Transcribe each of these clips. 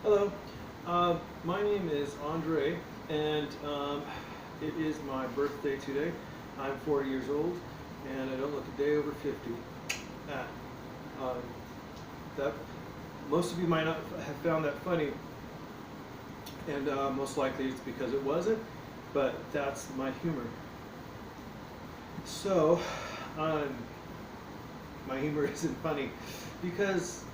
Hello, my name is Andre, and it is my birthday today. I'm 40 years old, and I don't look a day over 50. Ah, um, that most of you might not have found that funny, and most likely it's because it wasn't, but that's my humor. So, um, my humor isn't funny because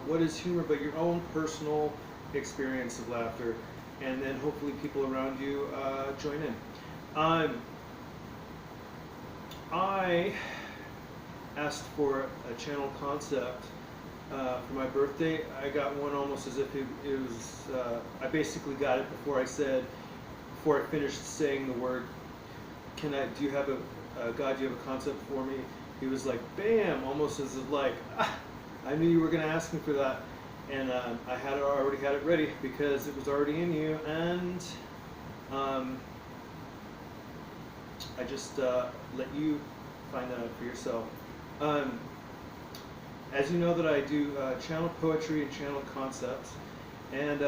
what is humor but your own personal experience of laughter, and then hopefully people around you join in. um, I asked for a channel concept for my birthday. I got one almost as if it was I basically got it before I finished saying the word, do you have a God, do you have a concept for me? He was like, bam, almost as if like, I knew you were going to ask me for that. And already had it ready because it was already in you. And um, I just let you find that out for yourself. Um, as you know that I do channel poetry and channel concepts. And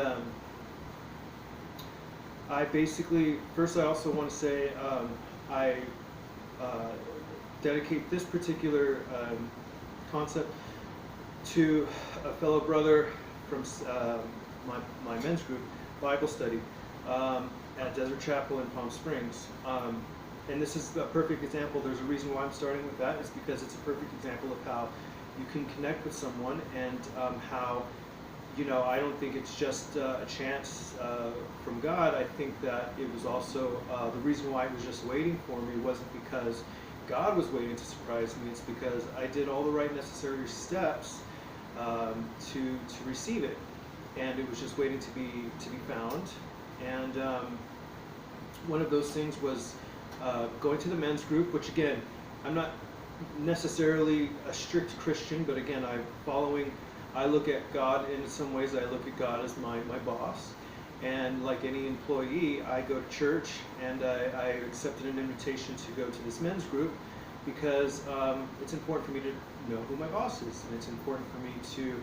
I basically, first I also want to say I uh, dedicate this particular concept to a fellow brother from my men's group, Bible study, at Desert Chapel in Palm Springs. And this is a perfect example. There's a reason why I'm starting with that. It's because it's a perfect example of how you can connect with someone, and how, I don't think it's just a chance from God. I think that it was also the reason why it was just waiting for me wasn't because God was waiting to surprise me. It's because I did all the right necessary steps to receive it, and it was just waiting to be found. And one of those things was going to the men's group, which again, I'm not necessarily a strict Christian, but again, I look at God in some ways. I look at God as my boss, and like any employee, I go to church, and I accepted an invitation to go to this men's group because it's important for me to know who my boss is, and it's important for me to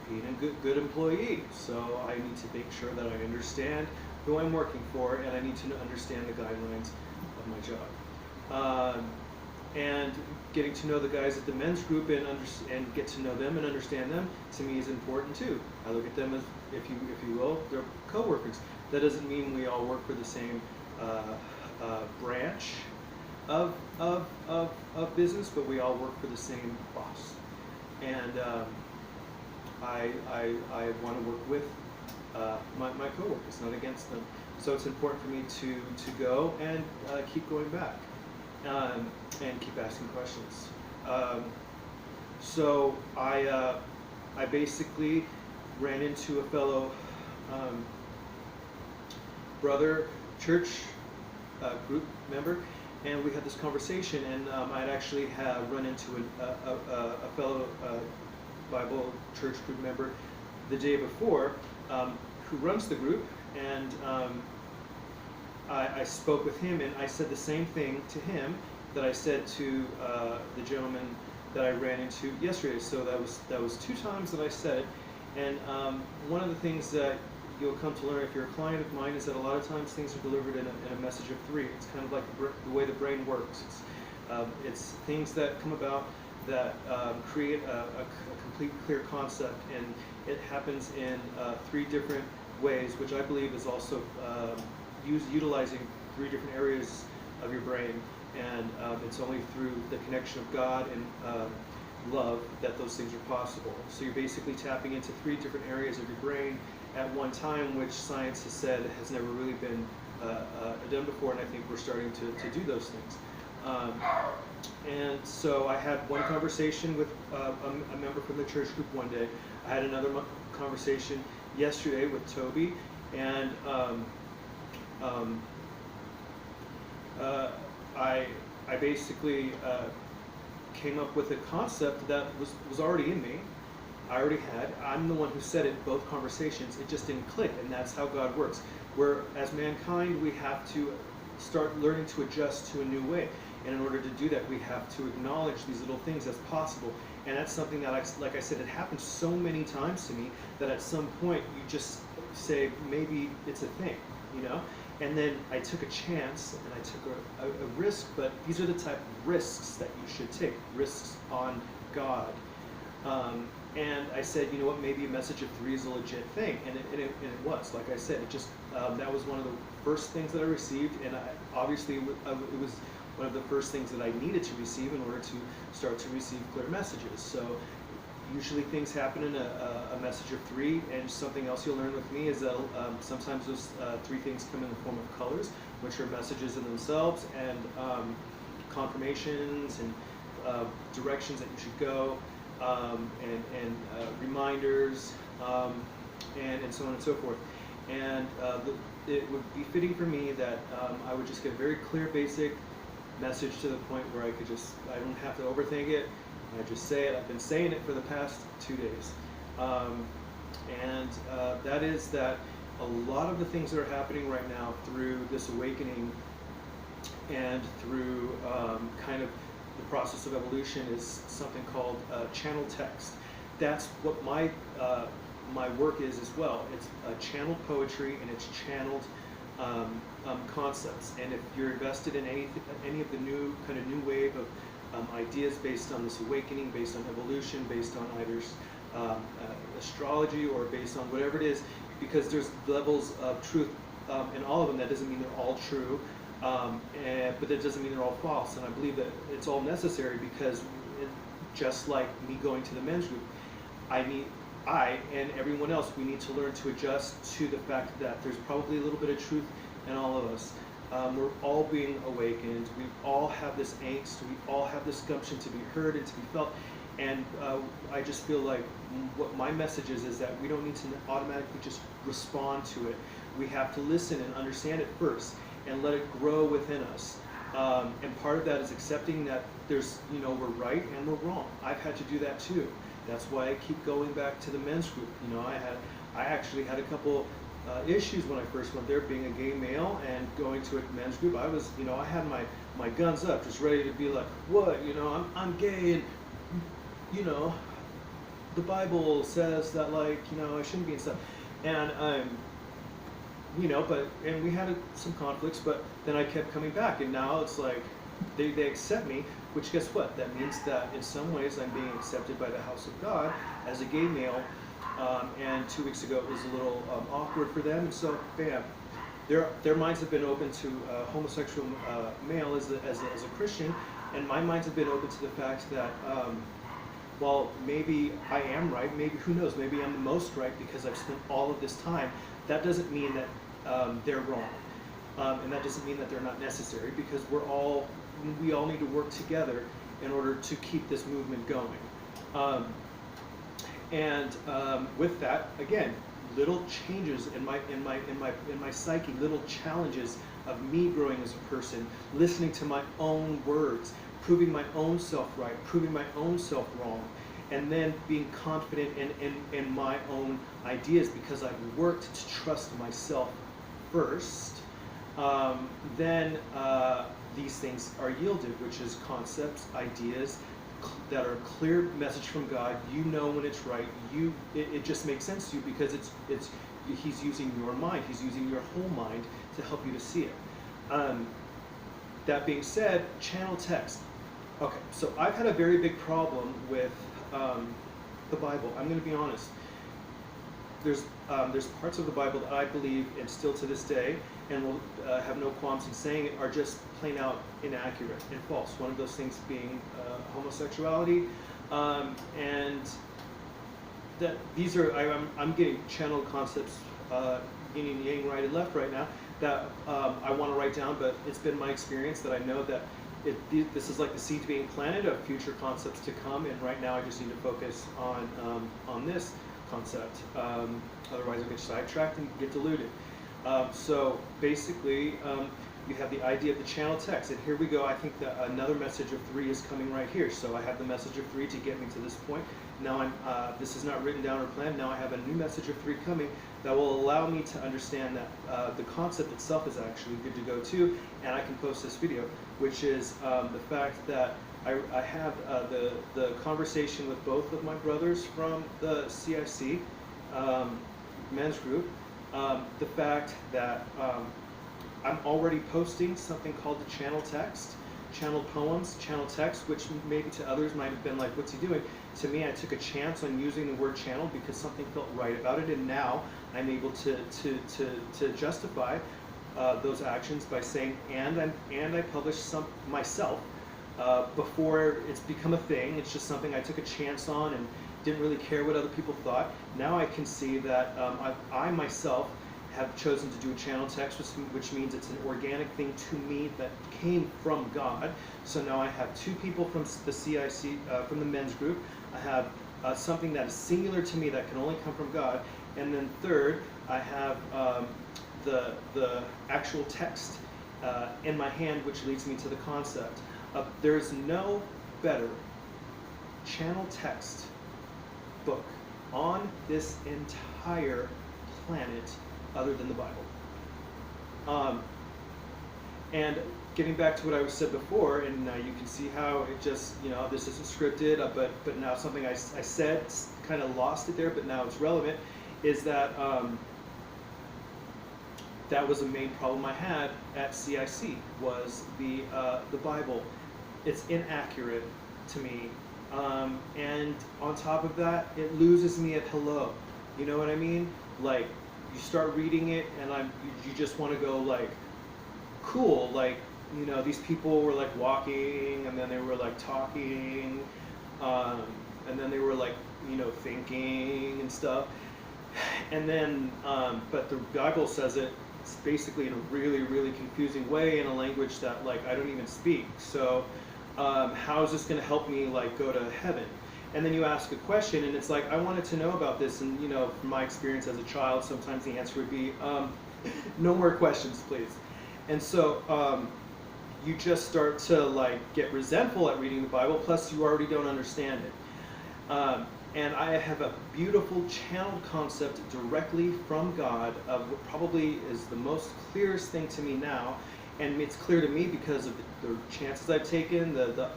be a good employee. So I need to make sure that I understand who I'm working for, and I need to understand the guidelines of my job. And getting to know the guys at the men's group and get to know them and understand them, to me, is important too. I look at them as, if you will, they're co-workers. That doesn't mean we all work for the same branch of business, but we all work for the same boss. And I want to work with my coworkers, not against them. So it's important for me to go and keep going back, and keep asking questions. So I basically ran into a fellow brother, church group member, and we had this conversation. And I'd actually have run into a fellow Bible church group member the day before, who runs the group, and I spoke with him, and I said the same thing to him that I said to the gentleman that I ran into yesterday. So that was 2 times that I said it. And one of the things that you'll come to learn if you're a client of mine is that a lot of times things are delivered in a message of 3. It's kind of like the way the brain works. It's things that come about that create a complete, clear concept, and it happens in 3 different ways, which I believe is also utilizing 3 different areas of your brain. And it's only through the connection of God and love that those things are possible. So you're basically tapping into 3 different areas of your brain at one time, which science has said has never really been done before, and I think we're starting to do those things. And so I had one conversation with a member from the church group one day. I had another conversation yesterday with Toby, and I basically came up with a concept that was already in me. I already had. I'm the one who said it in both conversations. It just didn't click, and that's how God works. Where as mankind, we have to start learning to adjust to a new way. And in order to do that, we have to acknowledge these little things as possible. And that's something that, like I said, it happened so many times to me that at some point you just say, maybe it's a thing, you know? And then I took a chance and I took a risk, but these are the type of risks that you should take, risks on God. And I said, you know what, maybe a message of 3 is a legit thing, and it was. Like I said, it just that was one of the first things that I received, and obviously it was one of the first things that I needed to receive in order to start to receive clear messages. So usually things happen in a message of 3, and something else you'll learn with me is that sometimes those 3 things come in the form of colors, which are messages in themselves, and confirmations and directions that you should go. And reminders, and so on and so forth. And it would be fitting for me that I would just get a very clear, basic message to the point where I don't have to overthink it. I just say it. I've been saying it for the past 2 days. That is that a lot of the things that are happening right now through this awakening and through kind of the process of evolution is something called channel text. That's what my work is as well. It's channeled poetry, and it's channeled concepts. And if you're invested in any of the new wave of ideas based on this awakening, based on evolution, based on either astrology or based on whatever it is, because there's levels of truth in all of them. That doesn't mean they're all true. But that doesn't mean they're all false, and I believe that it's all necessary, because just like me going to the men's group, I and everyone else, we need to learn to adjust to the fact that there's probably a little bit of truth in all of us. We're all being awakened. We all have this angst. We all have this gumption to be heard and to be felt. And I just feel like what my message is that we don't need to automatically just respond to it. We have to listen and understand it first, and let it grow within us. And part of that is accepting that there's, we're right and we're wrong. I've had to do that too. That's why I keep going back to the men's group. I actually had a couple issues when I first went there, being a gay male and going to a men's group. I was, I had my guns up, just ready to be like, what, I'm gay, and the Bible says that, like, I shouldn't be and stuff. And and we had some conflicts, but then I kept coming back, and now it's like they accept me, which, guess what? That means that in some ways I'm being accepted by the house of God as a gay male, and 2 weeks ago it was a little awkward for them, and so bam, their minds have been open to homosexual male as a Christian, and my minds have been open to the fact that well, maybe I am right, maybe, who knows, maybe I'm the most right because I've spent all of this time. That doesn't mean that they're wrong, and that doesn't mean that they're not necessary, because we all need to work together in order to keep this movement going. With that, again, little changes in my psyche, little challenges of me growing as a person, listening to my own words, proving my own self right, proving my own self wrong, and then being confident in my own ideas, because I've worked to trust myself first. Then these things are yielded, which is concepts, ideas that are a clear message from God. You know when it's right. It just makes sense to you, because He's using your mind. He's using your whole mind to help you to see it. That being said, channel text. Okay, so I've had a very big problem with the Bible. I'm going to be honest. There's parts of the Bible that I believe, and still to this day, and will have no qualms in saying it, are just plain out inaccurate and false. One of those things being homosexuality, and that these are, I'm getting channeled concepts, yin and yang, right and left right now, that I want to write down, but it's been my experience that I know that this is like the seed being planted of future concepts to come, and right now I just need to focus on this concept. Otherwise I get sidetracked and get diluted. So basically, you have the idea of the channel text, and here we go. I think that another message of 3 is coming right here. So I have the message of 3 to get me to this point. Now this is not written down or planned. Now I have a new message of 3 coming that will allow me to understand that the concept itself is actually good to go too, and I can post this video, which is the fact that I have the conversation with both of my brothers from the CIC men's group. The fact that I'm already posting something called the channel text, channel poems, channel text, which maybe to others might have been like, what's he doing? To me, I took a chance on using the word channel because something felt right about it, and now I'm able to justify those actions by saying, and I published some myself before it's become a thing. It's just something I took a chance on and didn't really care what other people thought. Now I can see that I myself have chosen to do a channel text, which means it's an organic thing to me that came from God. So now I have two people from the CIC, from the men's group. I have something that is singular to me that can only come from God. And then third, I have the actual text in my hand, which leads me to the concept. There is no better channel text book on this entire planet other than the Bible. And getting back to what I said before, and you can see how it just, this isn't scripted, but now something I said kind of lost it there, but now it's relevant, is that that was a main problem I had at CIC, was the Bible. It's inaccurate to me. And on top of that, it loses me at hello. You know what I mean? Like, you start reading it, and you just want to go like, cool. Like, these people were like walking, and then they were like talking, and then they were like, thinking and stuff. And then, but the Bible says it. It's basically in a really, really confusing way in a language that like I don't even speak. So, how is this going to help me like go to heaven? And then you ask a question, and it's like, I wanted to know about this, and from my experience as a child, sometimes the answer would be, no more questions, please. And so you just start to like get resentful at reading the Bible, plus you already don't understand it. And I have a beautiful channeled concept directly from God of what probably is the most clearest thing to me now. And it's clear to me because of the chances I've taken, the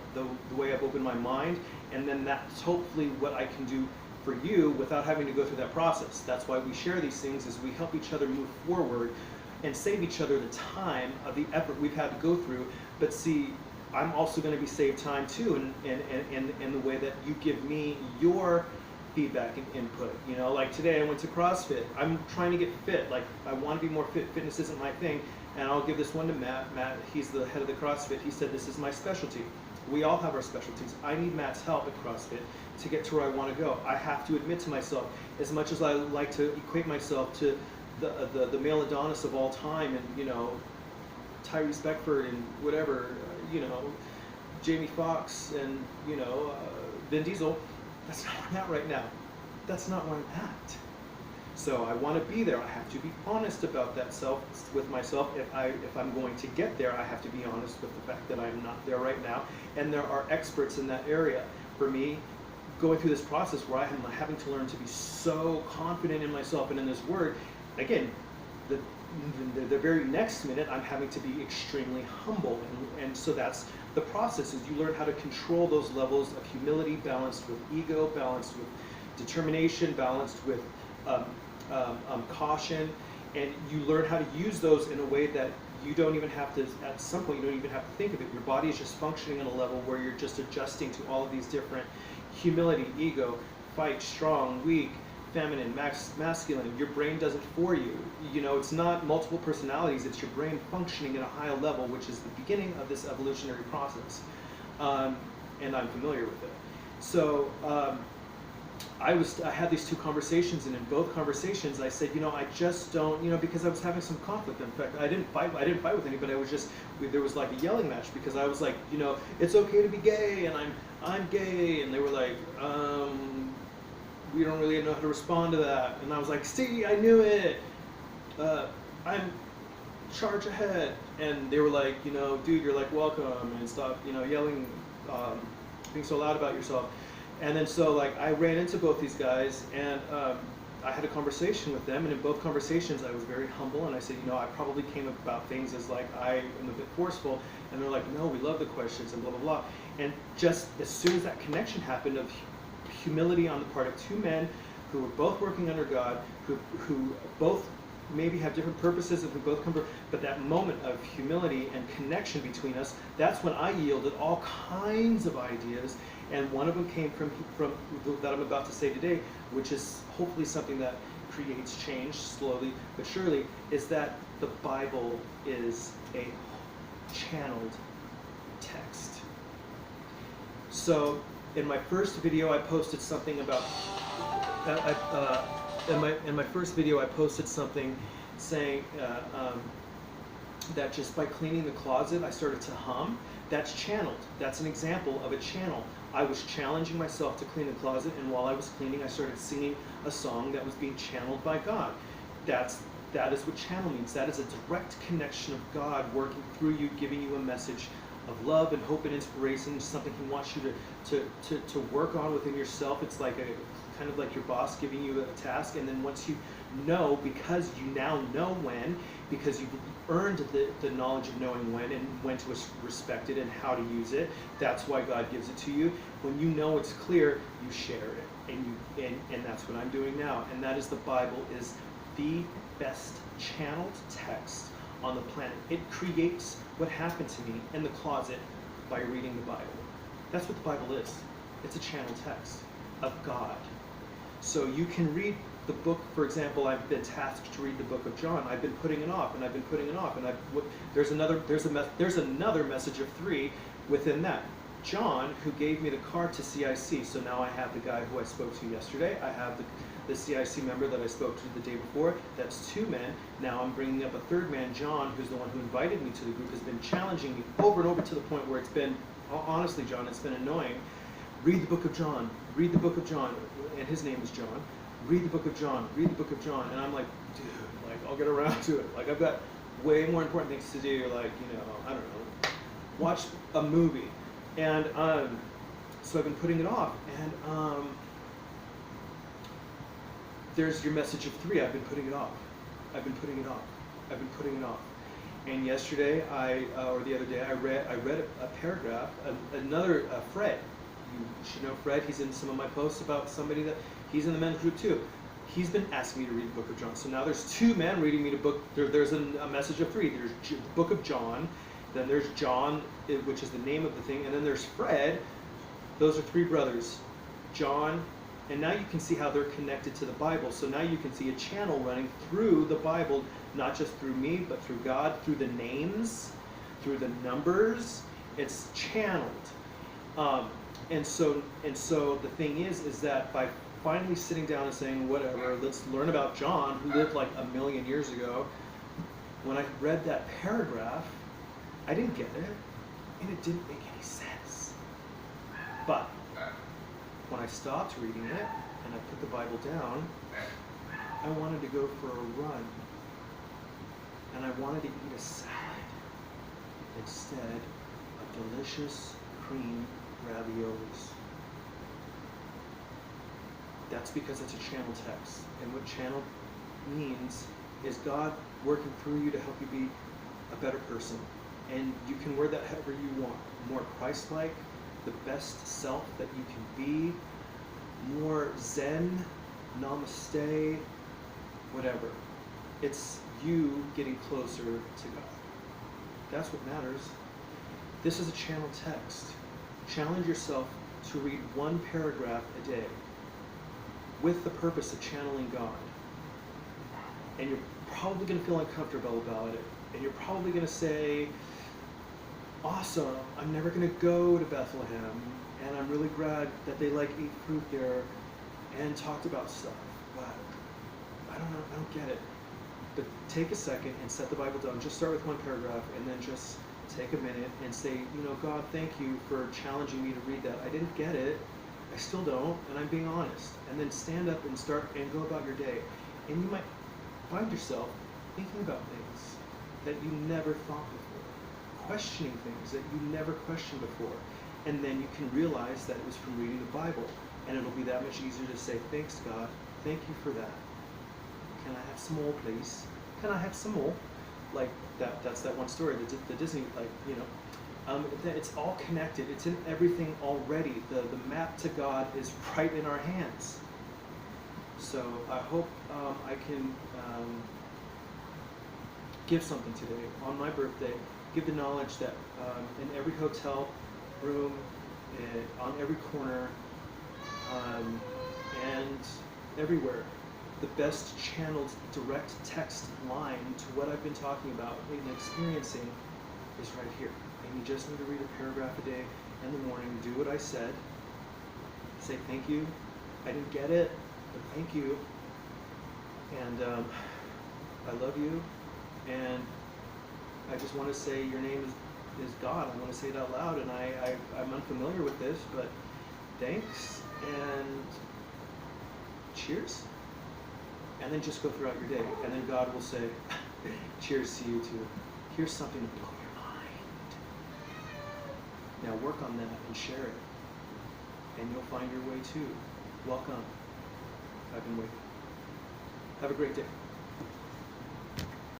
way I've opened my mind, and then that's hopefully what I can do for you without having to go through that process. That's why we share these things, is we help each other move forward and save each other the time of the effort we've had to go through. But see, I'm also going to be saved time too, in the way that you give me your feedback and input. Like today I went to CrossFit. I'm trying to get fit. Like, I want to be more fit. Fitness isn't my thing. And I'll give this one to Matt. Matt, he's the head of the CrossFit. He said, this is my specialty. We all have our specialties. I need Matt's help at CrossFit to get to where I want to go. I have to admit to myself, as much as I like to equate myself to the male Adonis of all time, and Tyrese Beckford and whatever, Jamie Foxx and Vin Diesel, that's not where I'm at right now. That's not where I'm at. So I want to be there. I have to be honest about that with myself. If I'm going to get there, I have to be honest with the fact that I'm not there right now. And there are experts in that area. For me, going through this process where I am having to learn to be so confident in myself and in this word, again, the very next minute I'm having to be extremely humble. And so that's the process, is you learn how to control those levels of humility balanced with ego, balanced with determination, balanced with caution, and you learn how to use those in a way that you don't even have to, at some point, you don't even have to think of it. Your body is just functioning on a level where you're just adjusting to all of these different humility, ego, fight, strong, weak, feminine, masculine. Your brain does it for you. It's not multiple personalities, it's your brain functioning at a higher level, which is the beginning of this evolutionary process. And I'm familiar with it. So, I had these two conversations, and in both conversations I said, I just don't, because I was having some conflict. In fact, I didn't fight with anybody. There was like a yelling match, because I was like, it's okay to be gay, and I'm gay, and they were like, we don't really know how to respond to that. And I was like, see, I knew it. I'm charge ahead. And they were like, dude, you're like, welcome, and stop, yelling, being so loud about yourself. And then so like I ran into both these guys, and I had a conversation with them, and in both conversations I was very humble, and I said, I probably came about things as like I am a bit forceful, and they're like, no, we love the questions and blah blah blah. And just as soon as that connection happened of humility on the part of two men who were both working under God, who both maybe have different purposes and who both come from, but that moment of humility and connection between us, that's when I yielded all kinds of ideas, and one of them came from that I'm about to say today, which is hopefully something that creates change slowly but surely, is that the Bible is a channeled text. So in my first video I posted something about in my first video I posted something saying that just by cleaning the closet I started to hum. That's channeled. That's an example of a channel. I was challenging myself to clean the closet, and while I was cleaning I started singing a song that was being channeled by God. That is what channel means. That is a direct connection of God working through you, giving you a message of love and hope and inspiration, something He wants you to work on within yourself. It's like kind of like your boss giving you a task, and then once you know, because you now know when, because you've earned the knowledge of knowing when to respect it and how to use it, that's why God gives it to you. When you know it's clear, you share it, and that's what I'm doing now. And that is, the Bible is the best channeled text on the planet. It creates what happened to me in the closet by reading the Bible. That's what the Bible is. It's a channeled text of God. So you can read the book. For example, I've been tasked to read the book of John. I've been putting it off, and I've been putting it off, and there's another message of 3 within that. John, who gave me the card to CIC. So now I have the guy who I spoke to yesterday. I have the CIC member that I spoke to the day before. That's 2 men. Now I'm bringing up a 3rd man, John, who's the one who invited me to the group, has been challenging me over and over to the point where it's been, honestly, John, it's been annoying. Read the book of John. Read the book of John. And his name is John. Read the book of John. Read the book of John. And I'm like, dude, like, I'll get around to it. Like, I've got way more important things to do. Like, I don't know, watch a movie. And so I've been putting it off. And there's your message of 3. I've been putting it off. I've been putting it off. I've been putting it off. And yesterday, or the other day, I read a paragraph. Another Fred. You should know Fred. He's in some of my posts about somebody that he's in the men's group too. He's been asking me to read the book of John. So now there's 2 men reading me the book. There's a message of 3. There's the book of John. Then there's John, which is the name of the thing. And then there's Fred. Those are 3 brothers. John. And now you can see how they're connected to the Bible. So now you can see a channel running through the Bible, not just through me, but through God, through the names, through the numbers. It's channeled. And so the thing is that by finally sitting down and saying, whatever, let's learn about John, who lived like 1,000,000 years ago, when I read that paragraph, I didn't get it, and it didn't make any sense. But when I stopped reading it, and I put the Bible down, I wanted to go for a run, and I wanted to eat a salad instead of delicious cream raviolis. That's because it's a channel text. And what channel means is God working through you to help you be a better person. And you can word that however you want. More Christ-like, the best self that you can be, more Zen, namaste, whatever. It's you getting closer to God. That's what matters. This is a channel text. Challenge yourself to read 1 paragraph a day with the purpose of channeling God. And you're probably going to feel uncomfortable about it. And you're probably going to say, awesome, I'm never going to go to Bethlehem. And I'm really glad that they ate fruit there and talked about stuff. But I don't know, I don't get it. But take a second and set the Bible down. Just start with 1 paragraph and then just take a minute and say, God, thank you for challenging me to read that. I didn't get it. I still don't, and I'm being honest. And then stand up and start and go about your day. And you might find yourself thinking about things that you never thought before, questioning things that you never questioned before. And then you can realize that it was from reading the Bible. And it'll be that much easier to say, thanks, God. Thank you for that. can I have some more, please? Can I have some more? Like that's that one story, the Disney, like, you know. It's all connected. It's in everything already. The map to God is right in our hands. So I hope I can give something today on my birthday. Give the knowledge that in every hotel room, on every corner, and everywhere, the best channeled direct text line to what I've been talking about and experiencing is right here. And you just need to read a paragraph a day in the morning, do what I said, say thank you. I didn't get it, but thank you. And I love you. And I just want to say your name is God. I want to say it out loud. And I'm unfamiliar with this, but thanks and cheers. And then just go throughout your day. And then God will say, cheers to you too. Here's something to blow your mind. Now work on that and share it. And you'll find your way too. Welcome. I've been waiting. Have a great day.